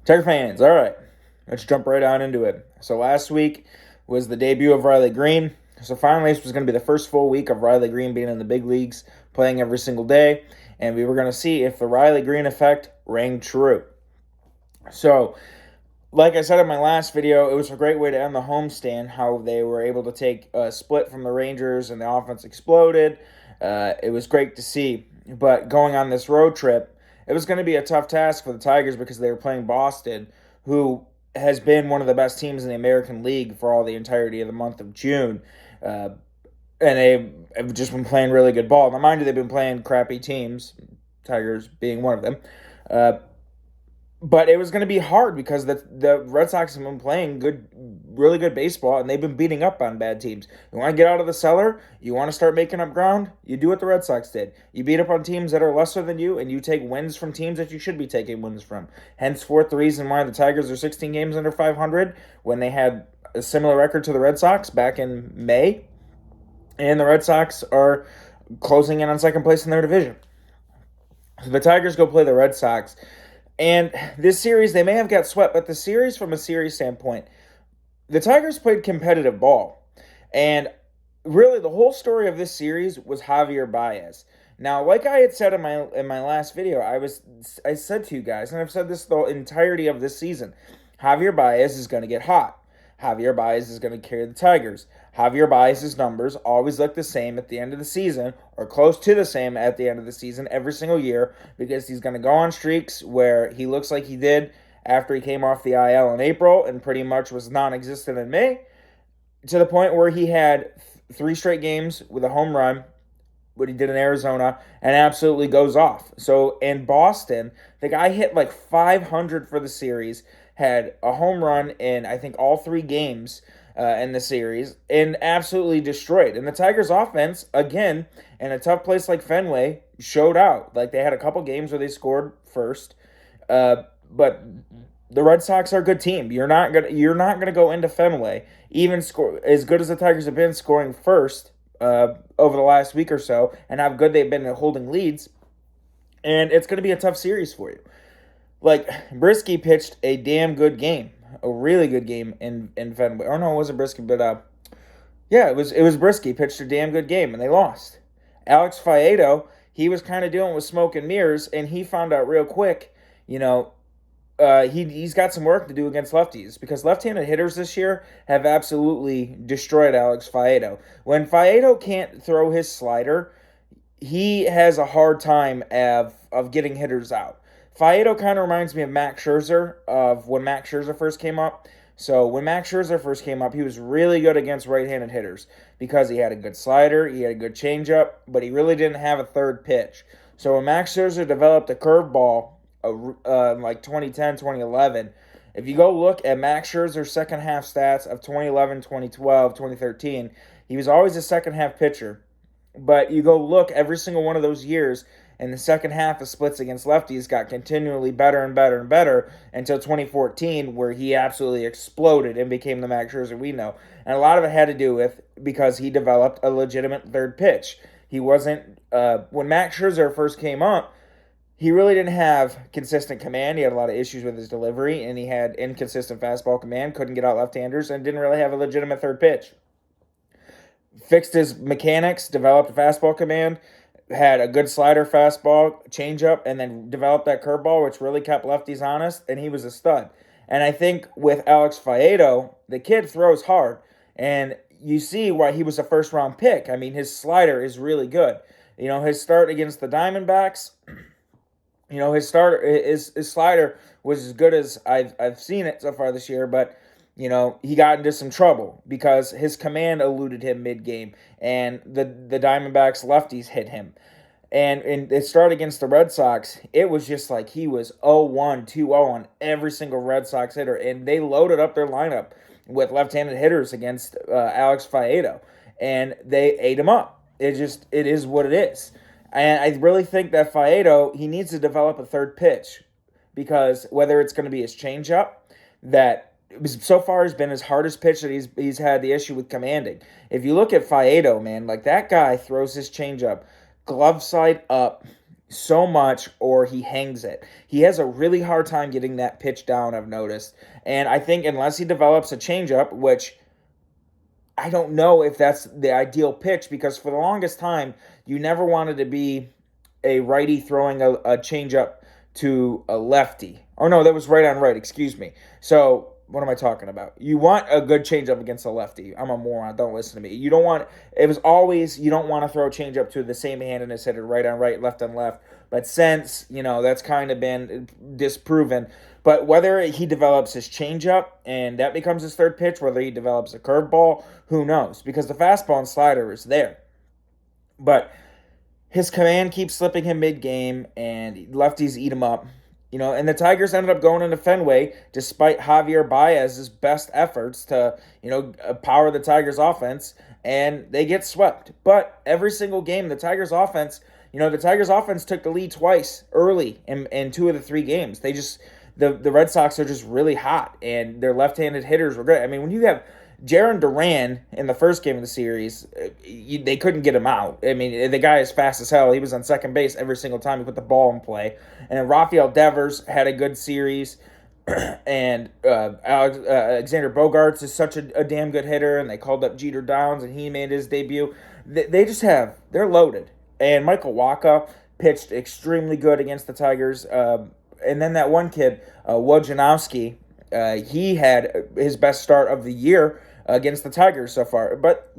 Tiger fans, all right, let's jump right on into it. So last week was the debut of Riley Green. So finally, this was going to be the first full week of Riley Green being in the big leagues, playing every single day, and we were going to see if the Riley Green effect rang true. So, like I said in my last video, it was a great way to end the homestand, how they were able to take a split from the Rangers and the offense exploded. It was great to see. But going on this road trip, it was going to be a tough task for the Tigers because they were playing Boston, who has been one of the best teams in the American League for all the entirety of the month of June. Uh, and they have just been playing really good ball. Now, mind you, they've been playing crappy teams, Tigers being one of them. Uh, but it was going to be hard because the Red Sox have been playing really good baseball, and they've been beating up on bad teams. You want to get out of the cellar? You want to start making up ground? You do what the Red Sox did. You beat up on teams that are lesser than you, and you take wins from teams that you should be taking wins from. Henceforth, the reason why the Tigers are 16 games under 500 when they had a similar record to the Red Sox back in May, and the Red Sox are closing in on second place in their division. So the Tigers go play the Red Sox. And this series, they may have got swept, but the series, from a series standpoint, the Tigers played competitive ball. And really, the whole story of this series was Javier Baez. Now, like I had said in my last video, I said to you guys, and I've said this the entirety of this season, Javier Baez is going to get hot. Javier Baez is going to carry the Tigers. Javier Baez's numbers always look the same at the end of the season, or close to the same at the end of the season every single year, because he's going to go on streaks where he looks like he did after he came off the IL in April and pretty much was non-existent in May, to the point where he had 3 straight games with a home run, what he did in Arizona, and absolutely goes off. So in Boston, the guy hit like 500 for the series, had a home run in, I think, all 3 games in the series, and absolutely destroyed. And the Tigers' offense, again, in a tough place like Fenway, showed out. Like, they had a couple games where they scored first, but the Red Sox are a good team. You're not gonna go into Fenway, even score as good as the Tigers have been scoring first over the last week or so, and how good they've been at holding leads. And it's going to be a tough series for you. Like, Brisky pitched a damn good game, a really good game in Fenway. Or no, it wasn't Brisky, but yeah, it was Brisky pitched a damn good game, and they lost. Alex Faedo, he was kind of doing with smoke and mirrors, and he found out real quick, he's got some work to do against lefties, because left-handed hitters this year have absolutely destroyed Alex Faedo. When Faedo can't throw his slider, he has a hard time of getting hitters out. Faedo kind of reminds me of Max Scherzer, of when Max Scherzer first came up. So when Max Scherzer first came up, he was really good against right-handed hitters because he had a good slider, he had a good changeup, but he really didn't have a third pitch. So when Max Scherzer developed a curveball like 2010, 2011, if you go look at Max Scherzer's second half stats of 2011, 2012, 2013, he was always a second half pitcher. But you go look every single one of those years, and the second half of splits against lefties got continually better and better and better until 2014, where he absolutely exploded and became the Max Scherzer we know. And a lot of it had to do with because he developed a legitimate third pitch. He wasn't when Max Scherzer first came up, he really didn't have consistent command. He had a lot of issues with his delivery, and he had inconsistent fastball command, couldn't get out left-handers, and didn't really have a legitimate third pitch. Fixed his mechanics, developed a fastball command, had a good slider, fastball, changeup, and then developed that curveball, which really kept lefties honest, and he was a stud. And I think with Alex Faedo, the kid throws hard, and you see why he was a first-round pick. I mean, his slider is really good. His start against the Diamondbacks, his slider was as good as I've seen it so far this year, but he got into some trouble because his command eluded him mid-game, and the Diamondbacks lefties hit him. And in the start against the Red Sox, it was just like he was 0-1, 2-0 on every single Red Sox hitter, and they loaded up their lineup with left-handed hitters against Alex Faedo, and they ate him up. It is what it is. And I really think that Faedo, he needs to develop a third pitch, because whether it's going to be his changeup, that so far has been his hardest pitch that he's had the issue with commanding. If you look at Faedo, man, like, that guy throws his changeup glove side up, so much or he hangs it. He has a really hard time getting that pitch down, I've noticed. And I think unless he develops a changeup, which I don't know if that's the ideal pitch, because for the longest time, you never wanted to be a righty throwing a changeup to a lefty. Oh, no, that was right on right. Excuse me. So what am I talking about? You want a good changeup against a lefty. I'm a moron. Don't listen to me. You don't want. It was always you don't want to throw a changeup to the same handedness hitter, right on right, left on left. But since that's kind of been disproven. But whether he develops his changeup and that becomes his third pitch, whether he develops a curveball, who knows? Because the fastball and slider is there. But his command keeps slipping him mid-game, and lefties eat him up. And the Tigers ended up going into Fenway despite Javier Baez's best efforts to, power the Tigers' offense, and they get swept. But every single game, the Tigers' offense took the lead twice early in two of the three games. The Red Sox are just really hot, and their left-handed hitters were great. I mean, when you have Jarren Duran in the first game of the series, they couldn't get him out. I mean, the guy is fast as hell. He was on second base every single time he put the ball in play. And then Rafael Devers had a good series. And Alexander Bogaerts is such a damn good hitter, and they called up Jeter Downs, and he made his debut. They're loaded. And Michael Wacha pitched extremely good against the Tigers. And then that one kid, Wojnarowski, he had his best start of the year against the Tigers so far. But,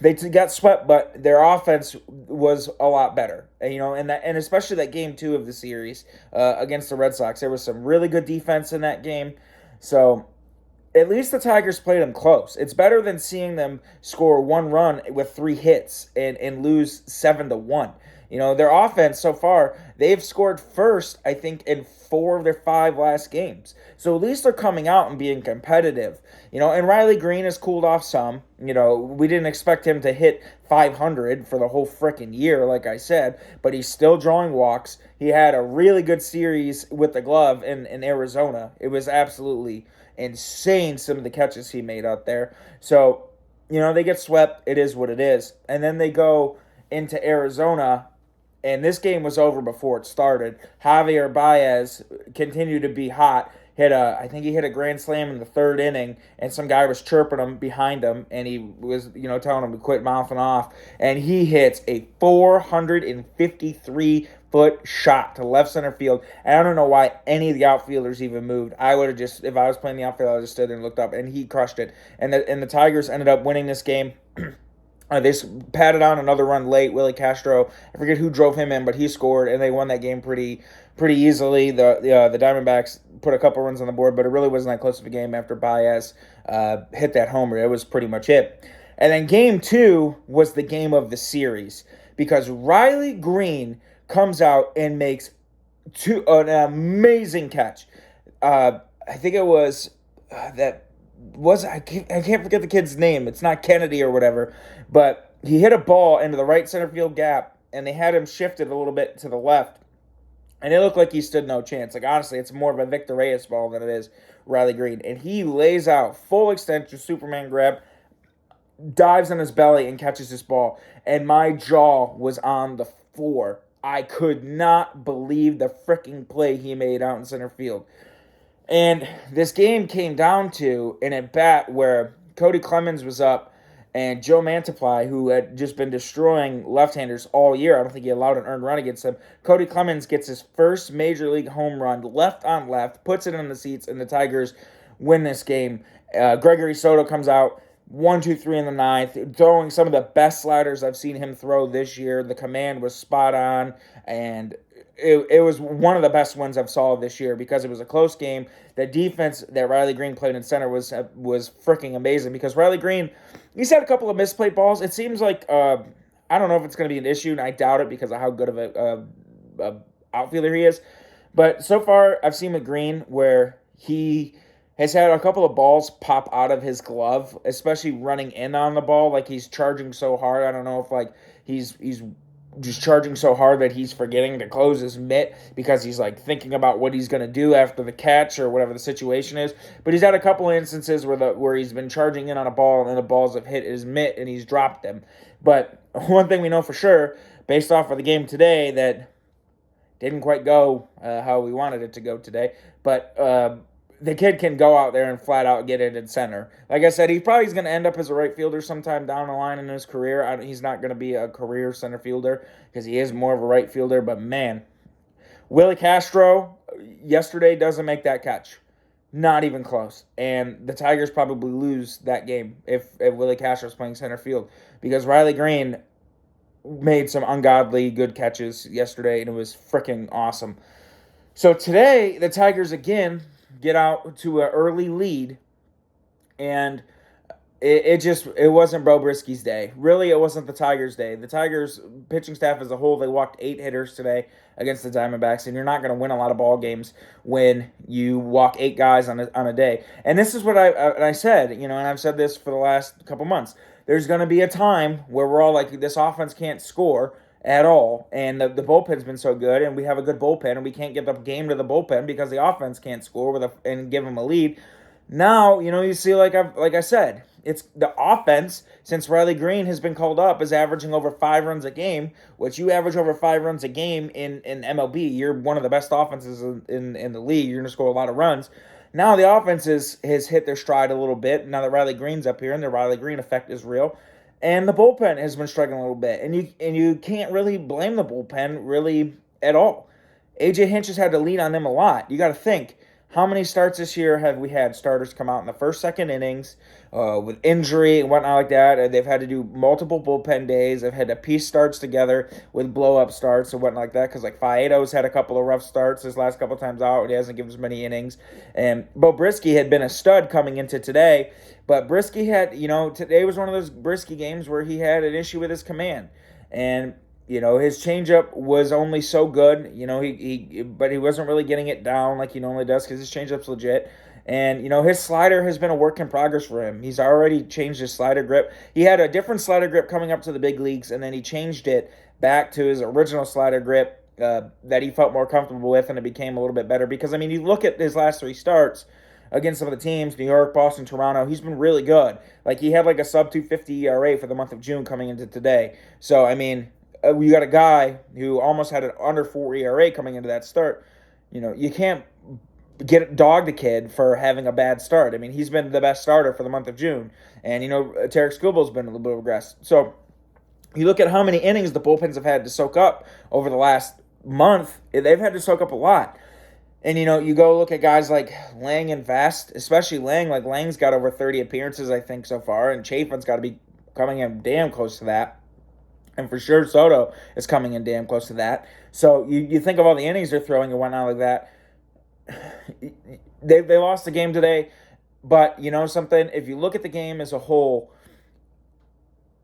they got swept, but their offense was a lot better. And especially that game 2 of the series against the Red Sox. There was some really good defense in that game. So at least the Tigers played them close. It's better than seeing them score 1 run with 3 hits and lose 7-1. Their offense so far, they've scored first, I think, in 4 of their 5 last games. So at least they're coming out and being competitive. And Riley Green has cooled off some. We didn't expect him to hit 500 for the whole frickin' year, like I said, but he's still drawing walks. He had a really good series with the glove in Arizona. It was absolutely insane, some of the catches he made out there. So, they get swept. It is what it is. And then they go into Arizona, and this game was over before it started. Javier Baez continued to be hot. I think he hit a grand slam in the 3rd inning, and some guy was chirping him behind him, and he was, telling him to quit mouthing off. And he hits a 453-foot shot to left center field. And I don't know why any of the outfielders even moved. I would have just, if I was playing the outfield, I would have just stood there and looked up, and he crushed it. And the Tigers ended up winning this game. They patted on another run late. Willie Castro, I forget who drove him in, but he scored, and they won that game pretty easily. The Diamondbacks put a couple runs on the board, but it really wasn't that close of a game after Baez hit that homer. It was pretty much it. And then game 2 was the game of the series, because Riley Green comes out and makes an amazing catch. I think it was I can't forget the kid's name. It's not Kennedy or whatever, but he hit a ball into the right center field gap, and they had him shifted a little bit to the left, and it looked like he stood no chance. Like, honestly, it's more of a Victor Reyes ball than it is Riley Green, and he lays out full extension Superman grab, dives on his belly, and catches this ball, and my jaw was on the floor. I could not believe the freaking play he made out in center field. And this game came down to an at-bat where Cody Clemens was up, and Joe Mantiply, who had just been destroying left-handers all year, I don't think he allowed an earned run against them. Cody Clemens gets his first major league home run left on left, puts it in the seats, and the Tigers win this game. Gregory Soto comes out 1-2-3 in the 9th, throwing some of the best sliders I've seen him throw this year. The command was spot on, and it was one of the best ones I've saw this year because it was a close game. The defense that Riley Green played in center was freaking amazing, because Riley Green, he's had a couple of misplayed balls. It seems like, I don't know if it's going to be an issue, and I doubt it because of how good of a outfielder he is. But so far, I've seen with Green where he has had a couple of balls pop out of his glove, especially running in on the ball, like he's charging so hard. I don't know if he's just charging so hard that he's forgetting to close his mitt because he's thinking about what he's going to do after the catch or whatever the situation is. But he's had a couple of instances where he's been charging in on a ball and the balls have hit his mitt and he's dropped them. But one thing we know for sure, based off of the game today that didn't quite go how we wanted it to go today. But the kid can go out there and flat out get it in center. Like I said, he probably is going to end up as a right fielder sometime down the line in his career. He's not going to be a career center fielder because he is more of a right fielder. But man, Willie Castro yesterday doesn't make that catch. Not even close. And the Tigers probably lose that game if Willie Castro is playing center field because Riley Green made some ungodly good catches yesterday, and it was freaking awesome. So today, the Tigers again get out to an early lead, and it wasn't Bo Brisky's day. Really, it wasn't the Tigers' day. The Tigers pitching staff as a whole, they walked 8 hitters today against the Diamondbacks, and you're not going to win a lot of ball games when you walk 8 guys on a day. And this is what I said, and I've said this for the last couple months. There's going to be a time where we're all like, this offense can't score at all, and the bullpen's been so good, and we have a good bullpen, and we can't get the game to the bullpen because the offense can't score and give them a lead. Now, you see, like I said, it's the offense, since Riley Green has been called up, is averaging over 5 runs a game, which you average over 5 runs a game in MLB. You're one of the best offenses in the league. You're going to score a lot of runs. Now the offense has hit their stride a little bit. Now that Riley Green's up here, and the Riley Green effect is real. And the bullpen has been struggling a little bit. And you can't really blame the bullpen really at all. AJ Hinch has had to lean on them a lot. You got to think, how many starts this year have we had starters come out in the first, second innings with injury and whatnot like that? They've had to do multiple bullpen days. They've had to piece starts together with blow-up starts and whatnot like that because, like, Faedo's had a couple of rough starts his last couple times out. He hasn't given as many innings. And Bo Brisky had been a stud coming into today, but Brisky had, today was one of those Brisky games where he had an issue with his command. And his changeup was only so good, but he wasn't really getting it down like he normally does because his changeup's legit. And, his slider has been a work in progress for him. He's already changed his slider grip. He had a different slider grip coming up to the big leagues, and then he changed it back to his original slider grip that he felt more comfortable with, and it became a little bit better. Because, you look at his last 3 starts against some of the teams, New York, Boston, Toronto, he's been really good. Like, he had like a sub-250 ERA for the month of June coming into today. So, you got a guy who almost had an under 4 ERA coming into that start. You can't dog the kid for having a bad start. He's been the best starter for the month of June. And, Tarek Skubal's been a little bit regressed. So, you look at how many innings the bullpens have had to soak up over the last month. They've had to soak up a lot. And, you go look at guys like Lang and Vest, especially Lang. Like, Lang's got over 30 appearances, I think, so far. And Chafin's got to be coming in damn close to that. And for sure, Soto is coming in damn close to that. So you think of all the innings they're throwing and whatnot like that. They lost the game today. But you know something? If you look at the game as a whole,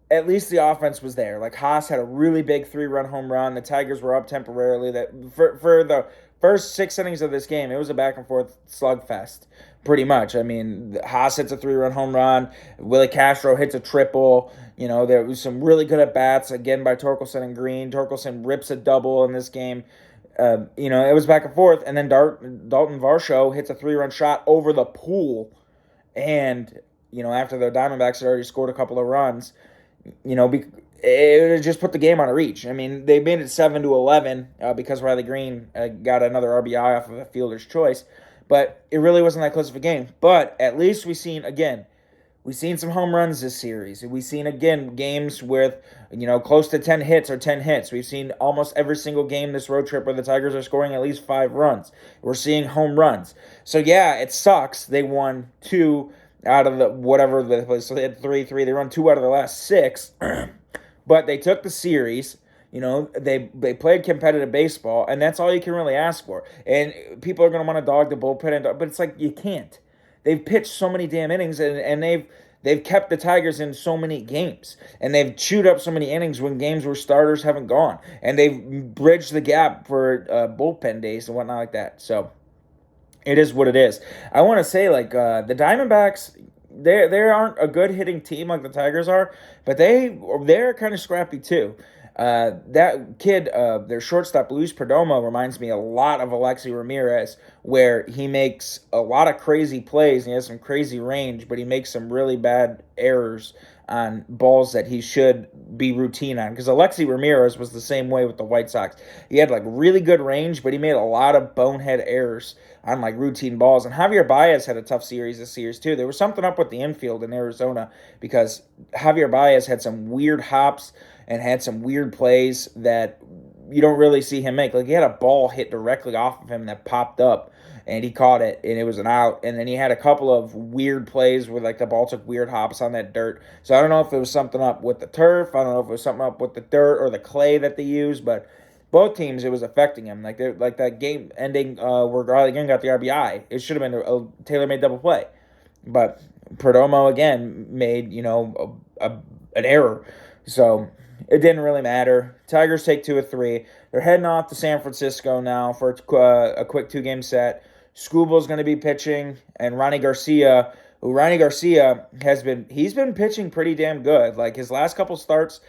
at least the offense was there. Like, Haas had a really big 3-run home run. The Tigers were up temporarily. That for the first 6 innings of this game, it was a back-and-forth slugfest, pretty much. Haas hits a 3-run home run. Willie Castro hits a triple. There was some really good at-bats, again, by Torkelson and Green. Torkelson rips a double in this game. It was back and forth. And then Dalton Varsho hits a 3-run shot over the pool. And, after the Diamondbacks had already scored a couple of runs, it just put the game on a reach. They made it 7-11 because Riley Green got another RBI off of a fielder's choice. But it really wasn't that close of a game. But at least we've seen some home runs this series. We've seen, again, games with, close to 10 hits or 10 hits. We've seen almost every single game this road trip where the Tigers are scoring at least 5 runs. We're seeing home runs. So, yeah, it sucks. They won 2 out of the whatever they played. So they had 3. They run 2 out of the last 6. But they took the series. They played competitive baseball, and that's all you can really ask for. And people are going to want to dog the bullpen, but it's like you can't. They've pitched so many damn innings, and they've kept the Tigers in so many games. And they've chewed up so many innings when games where starters haven't gone. And they've bridged the gap for bullpen days and whatnot like that. So it is what it is. I want to say, the Diamondbacks, they aren't a good hitting team like the Tigers are, but they're kind of scrappy too. That kid, their shortstop, Luis Perdomo, reminds me a lot of Alexi Ramirez, where he makes a lot of crazy plays and he has some crazy range, but he makes some really bad errors on balls that he should be routine on. Because Alexi Ramirez was the same way with the White Sox. He had like really good range, but he made a lot of bonehead errors on like routine balls. And Javier Baez had a tough series this series too. There was something up with the infield in Arizona because Javier Baez had some weird hops and had some weird plays that you don't really see him make. Like he had a ball hit directly off of him that popped up, and he caught it, and it was an out. And then he had a couple of weird plays where like the ball took weird hops on that dirt. So I don't know if it was something up with the turf. I don't know if it was something up with the dirt or the clay that they used, but both teams, it was affecting him. Like that game ending where Riley Green got the RBI. It should have been a tailor-made double play, but Perdomo again made an error. So it didn't really matter. Tigers take 2 of 3. They're heading off to San Francisco now for a quick 2-game set. Scooble's going to be pitching, and Ronnie Garcia has been pitching pretty damn good. Like his last couple starts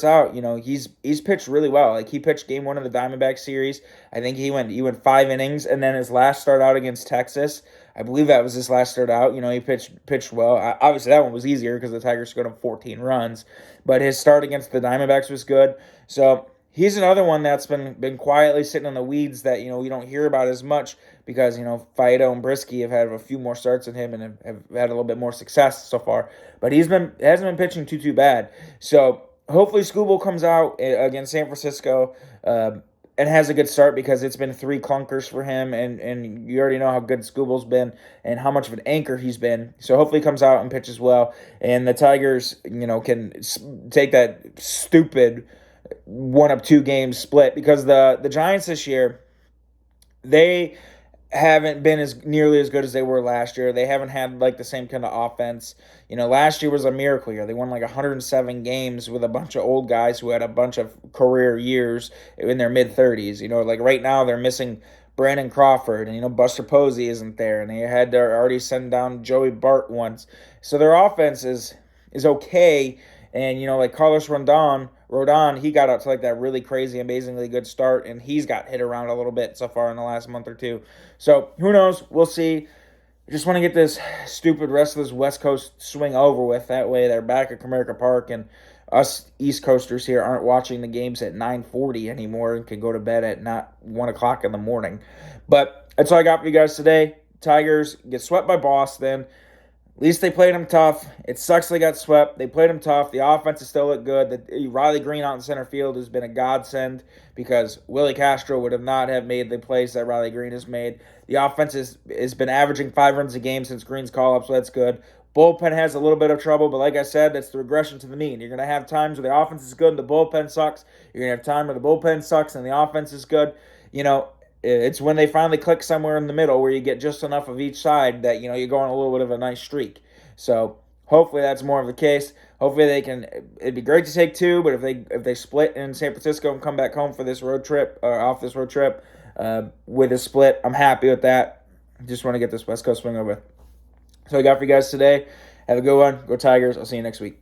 out, he's pitched really well. Like he pitched game 1 of the Diamondback series. I think he went 5 innings, and then his last start out against Texas, I believe that was his last start out. He pitched well. Obviously, that one was easier because the Tigers scored him 14 runs. But his start against the Diamondbacks was good. So he's another one that's been quietly sitting in the weeds that, we don't hear about as much because, Faedo and Brisky have had a few more starts than him and have had a little bit more success so far. But hasn't been pitching too bad. So hopefully Scooble comes out against San Francisco and has a good start because it's been 3 clunkers for him, and you already know how good Scooble's been and how much of an anchor he's been. So hopefully he comes out and pitches well, and the Tigers, can take that stupid 1 of 2 games split because the Giants this year, they haven't been nearly as good as they were last year. They haven't had like the same kind of offense. Last year was a miracle year. They won like 107 games with a bunch of old guys who had a bunch of career years in their mid-30s. Like right now they're missing Brandon Crawford, and Buster Posey isn't there, and they had to already send down Joey Bart once. So their offense is okay. And, like Carlos Rodon, he got out to like that really crazy, amazingly good start, and he's got hit around a little bit so far in the last month or two. So who knows? We'll see. I just want to get this stupid rest of this West Coast swing over with. That way they're back at Comerica Park, and us East Coasters here aren't watching the games at 9:40 anymore and can go to bed at not 1 o'clock in the morning. But that's all I got for you guys today. Tigers get swept by Boston. At least they played them tough. It sucks they got swept. They played them tough. The offense is still look good. Riley Green out in center field has been a godsend because Willie Castro would have not have made the plays that Riley Green has made. The offense has been averaging 5 runs a game since Green's call-up, so that's good. Bullpen has a little bit of trouble, but like I said, that's the regression to the mean. You're going to have times where the offense is good and the bullpen sucks. You're going to have time where the bullpen sucks and the offense is good. It's when they finally click somewhere in the middle where you get just enough of each side that, you're going a little bit of a nice streak. So hopefully that's more of the case. Hopefully it'd be great to take 2, but if they split in San Francisco and come back home for this road trip, or off this road trip with a split, I'm happy with that. Just want to get this West Coast swing over with. So I got for you guys today. Have a good one. Go Tigers. I'll see you next week.